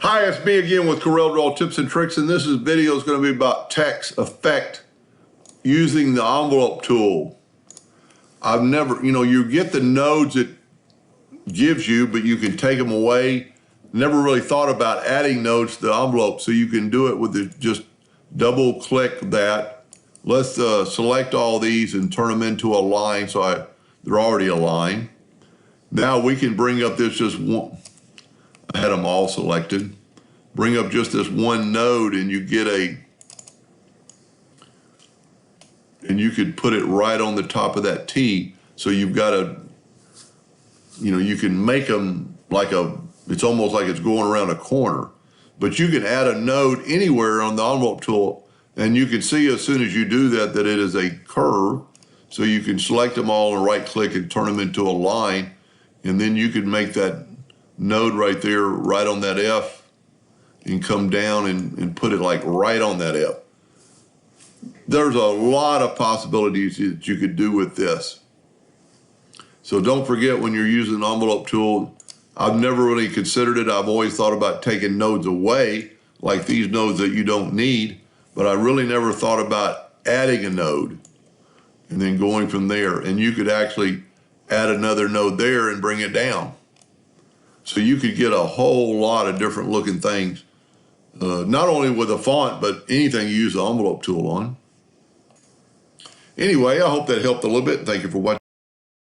Hi, it's me again with Corel Draw Tips and Tricks, and this video is going to be about text effect using the envelope tool. I've never, you get the nodes it gives you, but you can take them away. Never really thought about adding nodes to the envelope, so you can do it with just double click that. Let's select all these and turn them into a line, so they're already a line. Now we can bring up this just one. I had them all selected. Bring up just this one node and you get and you could put it right on the top of that T. So you've got you can make them like it's almost like it's going around a corner. But you can add a node anywhere on the envelope tool, and you can see as soon as you do that it is a curve. So you can select them all and right click and turn them into a line. And then you can make that node right there, right on that F, and come down and put it like right on that F. There's a lot of possibilities that you could do with this. So don't forget, when you're using an envelope tool, I've never really considered it. I've always thought about taking nodes away, like these nodes that you don't need, but I really never thought about adding a node and then going from there. And you could actually add another node there and bring it down. So you could get a whole lot of different looking things, not only with a font, but anything you use the envelope tool on. Anyway, I hope that helped a little bit. Thank you for watching.